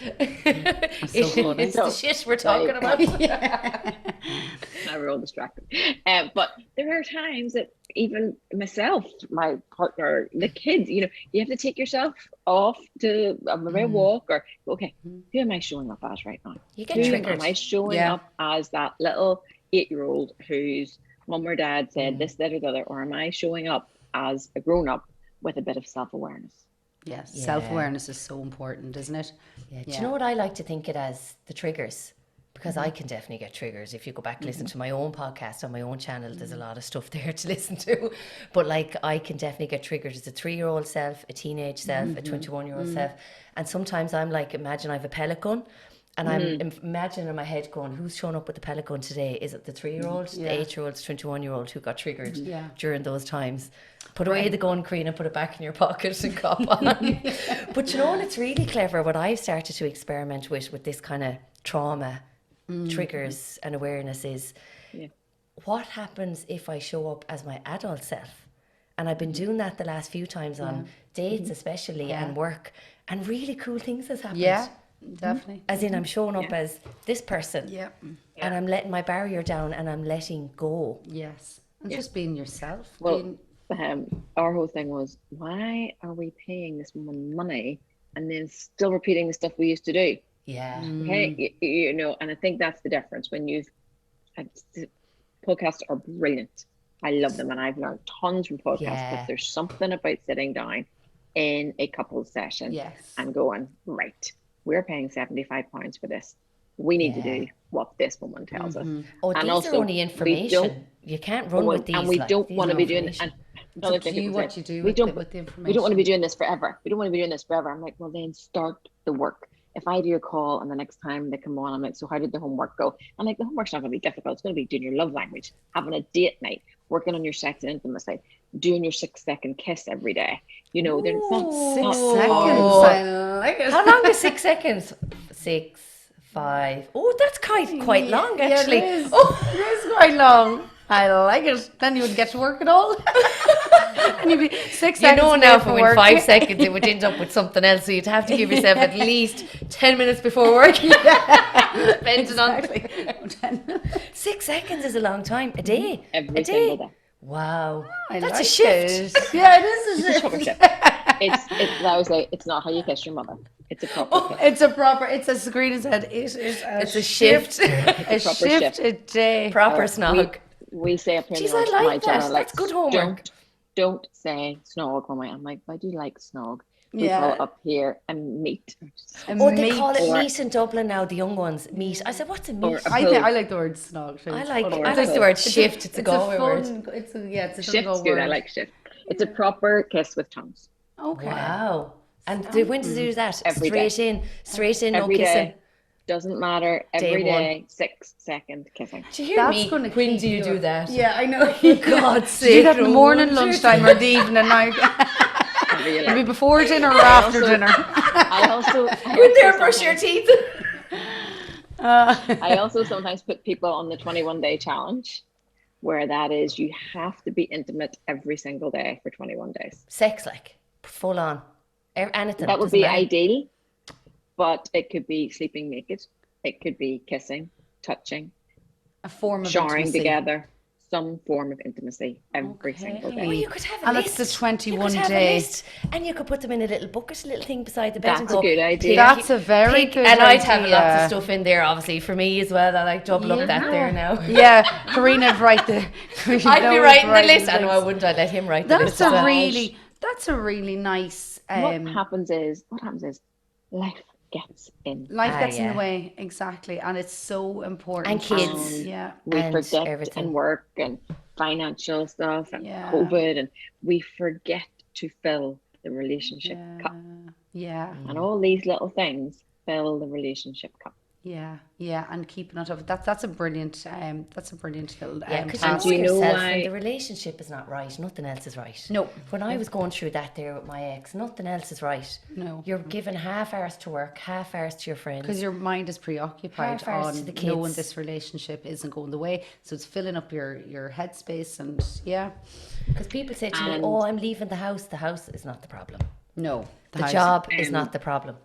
so funny. It's the shit we're talking about. Now we're all distracted. But there are times that even myself, my partner, the kids, you have to take yourself off to maybe a walk, or okay, who am I showing up as right now? You get Who triggered. am I showing Yeah. up as, that little 8-year-old whose mum or dad said this, that, or the other, or am I showing up as a grown up with a bit of self-awareness? Yes, Yeah. self-awareness is so important, isn't it? Yeah. Do you know what I like to think it as? The triggers. Because I can definitely get triggers. If you go back and listen to my own podcast on my own channel, there's a lot of stuff there to listen to. But like, I can definitely get triggered as a 3-year-old self, a teenage self, a 21-year-old self. And sometimes I'm like, imagine I have a pellet gun. And I'm imagining in my head going, who's showing up with the pellet gun today? Is it the 3-year-old, the 8-year-old, 21-year-old who got triggered during those times? Put away the gun, Queen, and put it back in your pocket and cop on. But you know what? It's really clever. What I've started to experiment with this kind of trauma triggers and awareness is what happens if I show up as my adult self? And I've been doing that the last few times on dates especially and work, and really cool things has happened. Yeah, definitely. As in, I'm showing up as this person Yeah. and I'm letting my barrier down and I'm letting go. Yes. And just being yourself. Well, our whole thing was, why are we paying this woman money and then still repeating the stuff we used to do? Yeah. Okay, and I think that's the difference. When podcasts are brilliant. I love them, and I've learned tons from podcasts. But there's something about sitting down in a couples session and going, right, we're paying £75 for this. We need to do what this woman tells us. Oh, and these also, are only information. You can't run with these. And we don't want to be doing. And another thing people what say, you do with the information. We don't want to be doing this forever. We don't want to be doing this forever. I'm like, well, then start the work. If I do a call and the next time they come on, I'm like, so how did the homework go? I'm like, the homework's not going to be difficult. It's going to be doing your love language, having a date night, working on your sex and intimacy, doing your 6-second kiss every day. There's not 6 not seconds. hard. I like it. How long is 6 seconds? 6, 5. Oh, that's quite long actually. Yeah, it is quite long. I like it. Then you would get to work at all. And you'd be 6 seconds. You know now for for work. 5 seconds it would end up with something else, so you'd have to give yourself at least 10 minutes before work. Depending on 6 seconds is a long time. A day. Every single day. Wow. That's like a shift. it. Yeah, it is a Proper shift. shift. I always say, it's not how you kiss your mother. It's a proper kiss. It's a screen said, it is It's a shift. A Proper shift shift. a day. Proper snog. We say up here in Jeez, the north, I like my that. channel, That's good homework. Don't say snog when I'm like, I do like snog. We Yeah. call it up here a meat. Oh, they call it or- meat in Dublin now, the young ones. Meat. I said, what's a meat? Or a I like the word snog. Too. I It's like fun. the word shift. It's a Galway word. It's a Shift's go good. word. I like shift. It's a proper kiss with tongues. Okay. Wow. And when does it do that? Every Straight in, no Every kissing. day. Doesn't matter. Every day, 6-second kissing. Do you hear That's me? gonna When keep do you you do up. that? Yeah, I know. For God's Do you sake. do that in the no morning, wonder. lunchtime, or the evening night? Whatever you It'll like. be before dinner or after also- dinner. I also When there, brush your teeth. I also sometimes put people on the 21-day challenge, where that is, you have to be intimate every single day for 21 days. Sex, like full on. Anything. That would doesn't be matter. ideal, but it could be sleeping naked. It could be kissing, touching, A form of showering intimacy. together, some form of intimacy every single Oh, day. you could have a And list. that's the 21 you could have day. A list, and you could put them in a little bucket, a little thing beside the bed. and That's go, a good idea. That's a very good And I'd have idea. lots of stuff in there, obviously, for me as well. I like double up that there now. Yeah, Karina'd write the. I'd be writing the list. I know I wouldn't. I'd let him write the list. That's as well. that's a really nice. What happens is life gets in. Life gets in yeah. the way, exactly, and it's so important. And kids. Yeah. We And forget everything. and work and financial stuff and Yeah. COVID, and we forget to fill the relationship cup. Yeah. And all these little things fill the relationship cup. Yeah, and keeping on top of it. That's a brilliant little Yeah, because task. you you know know yourself, why- when the relationship is not right, nothing else is right. No. When I was going through that there with my ex, nothing else is right. No. You're giving half hours to work, half hours to your friends. Because your mind is preoccupied Half hours on to the knowing kids. this relationship isn't going the way, so it's filling up your headspace, and yeah, Because people say to me, And- oh, I'm leaving the house. The house is not the problem. No. The job is not the problem.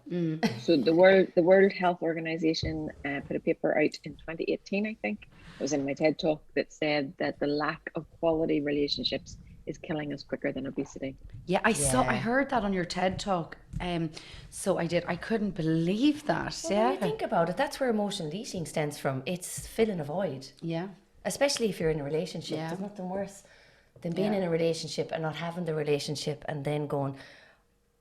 So the World Health Organization put a paper out in 2018, I think. It was in my TED talk that said that the lack of quality relationships is killing us quicker than obesity. Yeah, I heard that on your TED talk. So I did. I couldn't believe that. Well, when you think about it, that's where emotional eating stems from. It's filling a void. Yeah. Especially if you're in a relationship. Yeah. There's nothing worse than being in a relationship and not having the relationship and then going,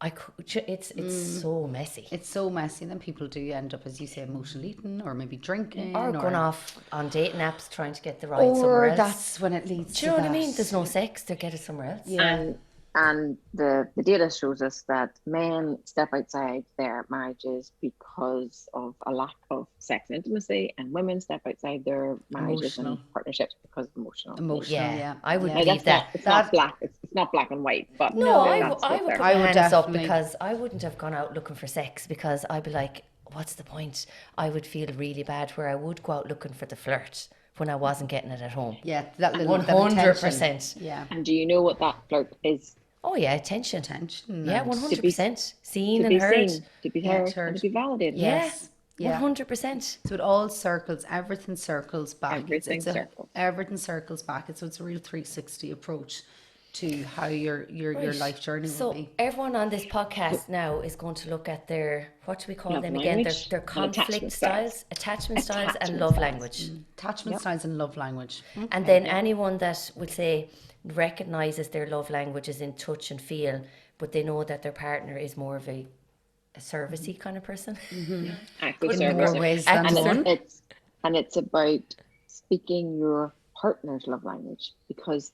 it's so messy. It's so messy. And then people do end up, as you say, emotional eating or maybe drinking. Or going off on dating apps trying to get the ride somewhere Or else. that's when it leads to Do you know what I that. mean? There's no sex, they get it somewhere else. Yeah. And the data shows us that men step outside their marriages because of a lack of sex and intimacy, and women step outside their marriages and partnerships because of emotional. Yeah. I would Now, believe that. It's not black. It's not black and white. But No, I that's would what put they're- my hands up definitely. because I wouldn't have gone out looking for sex because I'd be like, what's the point? I would feel really bad where I would go out looking for the flirt when I wasn't getting it at home. Yeah, that little 100%. Yeah. And do you know what that flirt is? Oh yeah, attention. Yeah, and 100%. Seen To and be heard. seen, to be heard, and to be validated. Yes. Yeah. 100%. So it all circles, everything circles back. Everything circles. Everything circles back. So it's a real 360 approach to how your life journey will be. So everyone on this podcast now is going to look at their, what do we call Love them again? language Their and conflict attachment styles, attachment styles and Attachment love styles. language. Attachment styles and love language. And then anyone that would say recognizes their love language is in touch and feel, but they know that their partner is more of a servicey kind of person. Act of In service. more ways than Excellent. one. And it's about speaking your partner's love language, because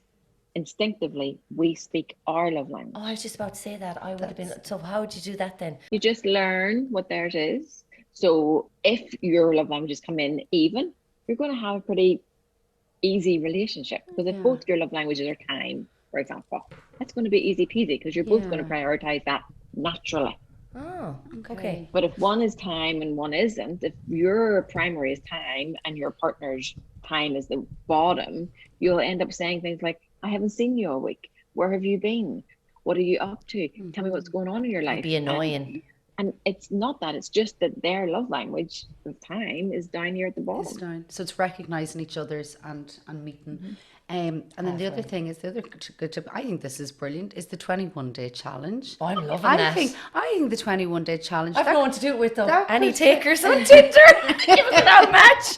instinctively we speak our love language. Oh, I was just about to say that. I would have been. So how would you do that then? You just learn what theirs is. So if your love languages come in even, you're going to have a pretty easy relationship, because if both your love languages are time, for example, that's going to be easy peasy because you're both going to prioritize that naturally. Oh, okay. But if one is time and one isn't, if your primary is time and your partner's time is the bottom, you'll end up saying things like, I haven't seen you all week. Where have you been? What are you up to? Tell me what's going on in your life. It'd be annoying. And it's not that, it's just that their love language of time is down here at the bottom. It's down. So it's recognizing each other's and meeting. And then the other thing is, the other good tip, I think this is brilliant, is the 21-day challenge. Oh, I'm loving I that. think the 21-day challenge. I've no one to do it with though. that Any could- takers on Tinder? Give us an out match.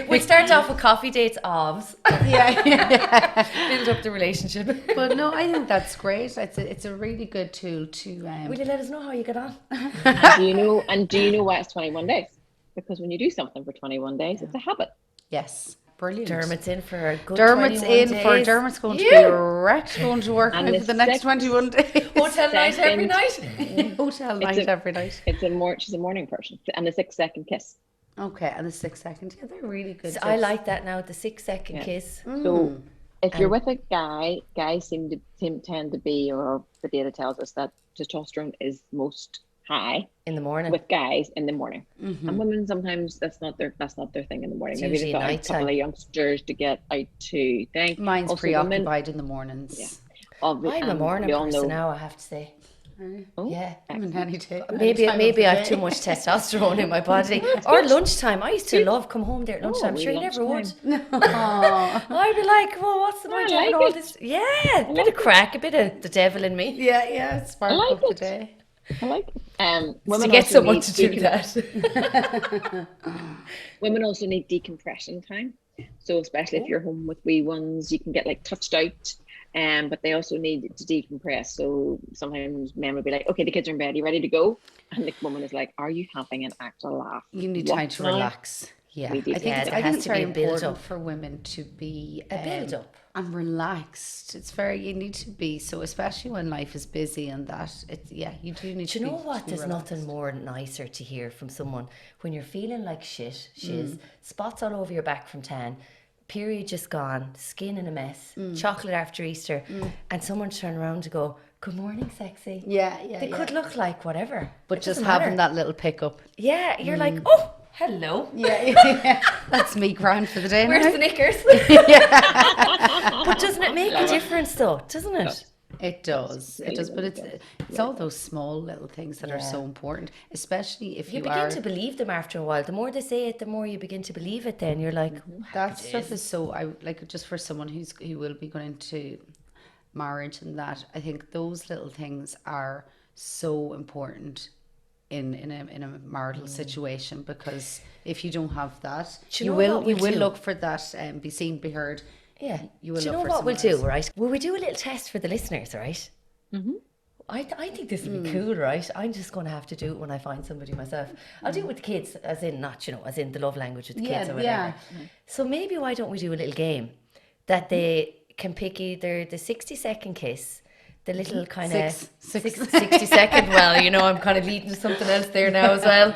We start off with coffee dates, obs. yeah. Build up the relationship. But no, I think that's great. It's a really good tool to. Will you let us know how you get on? Do you know why it's 21 days? Because when you do something for 21 days, it's a habit. Yes, brilliant. Dermot's in for a good Dermot's 21 in days. for Dermot's going to be wrecked, going to work And for the next 21 days. Hotel night every night. Hotel night every night. She's a morning person. And the 6-second kiss. Okay, and the 6 second. Yeah, they're really good. So I tips. like that now, the 6-second kiss. So if you're with a guy, guys tend to be, or the data tells us that testosterone is most high In the morning. with guys in the morning. And women sometimes that's not their thing in the morning. It's Maybe usually they've got a nighttime. couple of youngsters to get out to thing. Mine's Also, preoccupied in the mornings. I'm a morning we all person know. now, I have to say. Oh, Yeah. I'm in any day. Maybe I have too much testosterone in my body. Or lunchtime. I used to love come home there at lunchtime. we Sure, you never would. lunchtime. I'd be like, well, what's the point of having like all it. this? Yeah, a bit of crack, a bit of the devil in me. Yeah, it's spark like of the it. day. I like it. To Women get also someone need to do decom- that. Women also need decompression time. So especially if you're home with wee ones, you can get like touched out. But they also need to decompress. So sometimes men will be like, okay, the kids are in bed, you ready to go? And the woman is like, are you having an actual laugh? You need What time to now? relax. Yeah, We I do. think Yeah, it's, there I think has it's to be very a build important up. for women to be A build up. and relaxed. You need to be, so especially when life is busy and that. You do need Do to you be. know what? to be There's relaxed. nothing more nicer to hear from someone when you're feeling like shiz, spots all over your back from tan, period just gone, skin in a mess, chocolate after Easter, and someone turn around to go, good morning, sexy. Yeah. They could look like whatever. But It just doesn't having matter. that little pickup. Yeah, you're like, oh, hello. Yeah. That's me grand for the day Where's now. the knickers? But doesn't it make a difference though? Doesn't it? It does. It really, does. But really it's does. it's all those small little things that are so important, especially if You you begin are. to believe them after a while. The more they say it, the more you begin to believe it. Then you're like, That stuff is so. I like just for someone who will be going into marriage and that. I think those little things are so important in a marital situation, because if you don't have that, Do you know will what we'll do? look for that be seen, be heard. yeah. You will Do you look know for what we'll someone do, else. right? Will we do a little test for the listeners, right? I think this would be cool, right? I'm just going to have to do it when I find somebody myself. I'll do it with the kids, as in not, as in the love language with the kids or whatever. So maybe why don't we do a little game that they can pick either the 60-second kiss, the little kind of 60-second, well, I'm kind of leading to something else there now as well.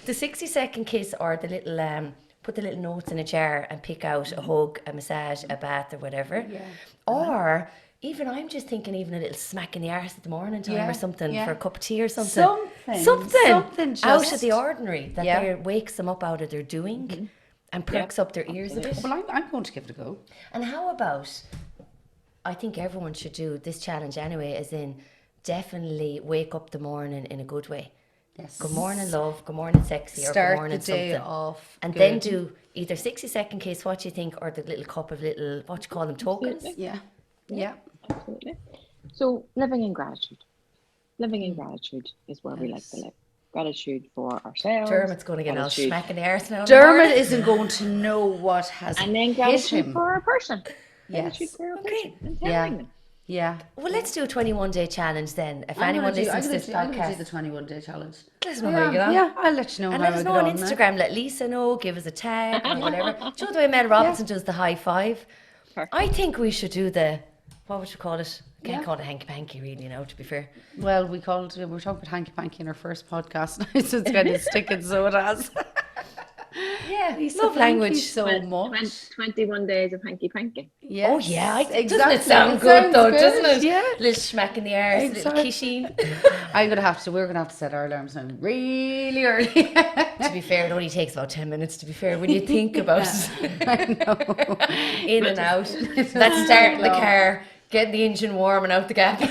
The 60-second kiss, or the little, put the little notes in a jar and pick out a hug, a massage, a bath, or whatever. Yeah. Or even, I'm just thinking, even a little smack in the arse at the morning time or something for a cup of tea or something. Something out of just the ordinary that wakes them up out of their doing and perks up their ears a bit. Well, I'm going to give it a go. And how about, I think everyone should do this challenge anyway, as in definitely wake up the morning in a good way. Yes. Good morning, love. Good morning, sexy. Or Start good morning, the day something. off And good. then do either 60-second kiss, what you think, or the little cup of little, what you call them, tokens. Yeah. Yeah. Absolutely. So living in gratitude. Living in gratitude is where we like to live. Gratitude for ourselves. Dermot's going to get all gratitude. smack in the arse now. Dermot isn't going to know what has And then hit gratitude him. for our person. Yes. Gratitude for our Okay. person. And Yeah. telling them. Yeah. Well, let's do a 21-day challenge then. If I'm anyone gonna listens to this I'm going to podcast, do the 21-day challenge. let us know how you get on. Yeah, I'll let you know And how let us I know get on on there. Instagram. Let Lisa know. Give us a tag or whatever. Do you know the way Mel Robinson does the high five? Perfect. I think we should do the, what would you call it? Can't Yeah. call it hanky-panky really, to be fair. Well, we were talking about hanky panky in our first podcast now, so it's kind of sticking, so it has. Yeah, Lisa, love thank language. you so much. 21 days of hanky panky. Yes, Oh yeah, doesn't exactly. it sound It good sounds though, good, doesn't it? yeah. Little smack in the arse, Exactly. little kissing. We're gonna have to set our alarms now really early. To be fair, it only takes about 10 minutes, to be fair, when you think about it. I know. In and out. Let's start the car, get the engine warm and out the gap.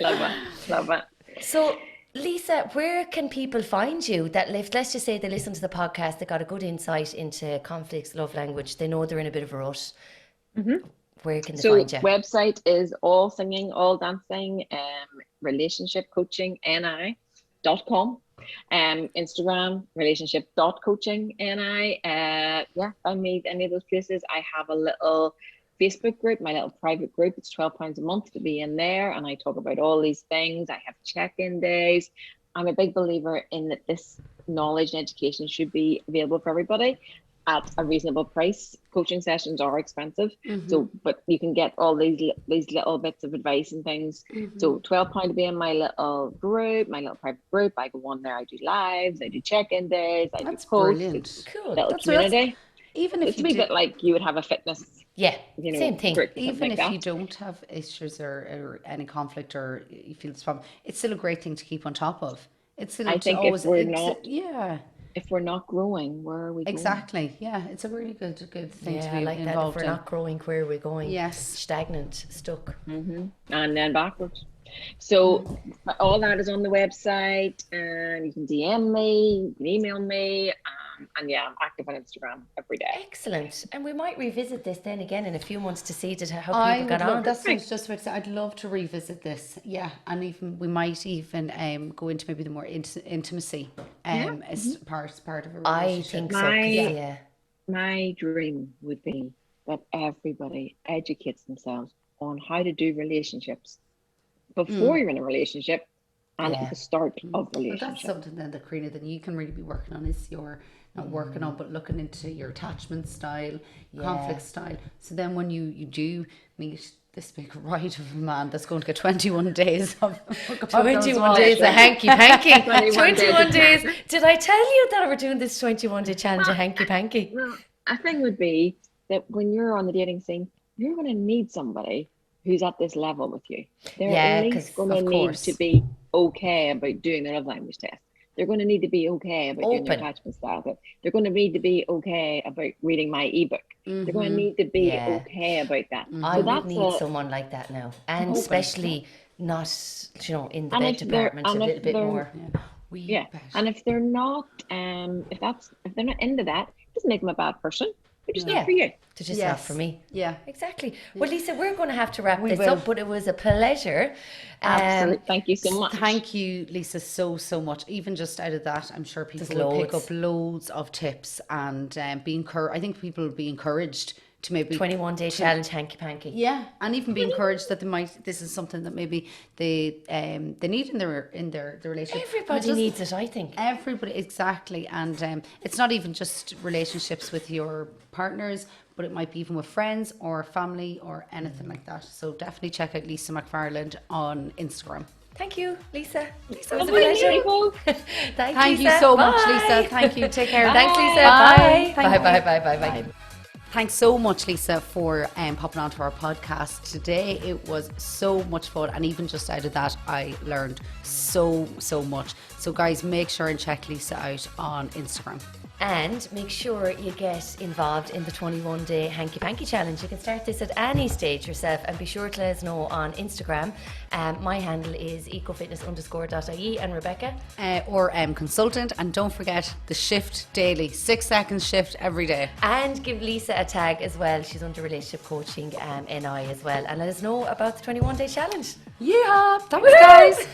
Love it. Love it. So, Lisa, where can people find you that let's just say they listen to the podcast, they got a good insight into conflicts, love language, they know they're in a bit of a rut. Where can they So find you? website is all singing, all dancing, relationship coaching ni.com. Instagram relationship.coaching ni. Find me any of those places. I have a little Facebook group, my little private group. It's £12 a month to be in there, and I talk about all these things. I have check-in days. I'm a big believer in that this knowledge and education should be available for everybody at a reasonable price. Coaching sessions are expensive, so but you can get all these little bits of advice and things. So £12 to be in my little group, my little private group. I go on there, I do lives, I do check-in days, I That's do posts. brilliant. It's Cool. a little That's community. Even if It's a you wee do, bit like you would have a fitness, Yeah, same thing. group or something even like if that. you don't have issues or any conflict or you feel this problem, it's still a great thing to keep on top of. It's still I to think always, if we're it's- not yeah, if we're not growing, where are we going? exactly. Yeah, it's a really good thing to Yeah, be I like that. If involved we're in. not growing, where are we going? Yes. Stagnant, stuck. And then backwards. So all that is on the website, and you can DM me, you can email me, and yeah, I'm active on Instagram every day. Excellent. And we might revisit this then again in a few months to see how I people would got love, on. that's what I was just about to say. I'd love to revisit this. Yeah, and even we might even go into maybe the more intimacy as part of a I relationship. think so. 'cause, My- yeah. My dream would be that everybody educates themselves on how to do relationships before you're in a relationship and Yeah. at the start of But that's relationship. something then that Karina, that you can really be working on, is your not working on but looking into your attachment style, conflict style. So then when you do meet this big right of a man that's going to get 21 days of 21 days of hanky panky. 21 21 days. days. Did I tell you that we're doing this 21-day challenge of hanky panky? Well, a thing would be that when you're on the dating scene, you're going to need somebody who's at this level with you. They're Yeah, at 'cause least going of to need course. to be okay about doing the love language test. They're going to need to be okay about doing their Open. attachment style. They're going to need to be okay about reading my ebook. They're going to need to be Yeah. okay about that. I So would that's need someone like that now, and especially not, in the and bed if they're department, a and little if bit they're more. yeah, and if they're not if they're not into that, it doesn't make them a bad person. They're just not for you. They're just not for me. Yeah. Exactly. Well, Lisa, we're going to have to wrap this will. up, but it was a pleasure. Absolutely. Thank you so much. Thank you, Lisa, so much. Even just out of that, I'm sure people There's will pick loads. up loads of tips and I think people will be encouraged to maybe 21-day challenge, hanky panky. Yeah, and even be encouraged that this is something that maybe they need in their relationship. Everybody needs it, I think. Everybody, exactly. And it's not even just relationships with your partners, but it might be even with friends or family or anything like that. So definitely check out Lisa Mc Farland on Instagram. Thank you, Lisa. Lisa, it was a Bye, pleasure. people. Thank you Lisa. so much, Bye. Lisa. Thank you. Take care. Thanks, Lisa. Bye. Bye. Thank Bye, you. bye, bye, bye, bye. Thanks so much, Lisa, for popping onto our podcast today. It was so much fun, and even just out of that, I learned so much. So, guys, make sure and check Lisa out on Instagram. And make sure you get involved in the 21-day hanky panky challenge. You can start this at any stage yourself, and be sure to let us know on Instagram. My handle is ecofitness_.ie, and Rebecca Or consultant, and don't forget the shift daily, 6 seconds shift every day. and give Lisa a tag as well. She's under relationship coaching NI as well, and let us know about the 21-day challenge. Yeah, thanks, guys.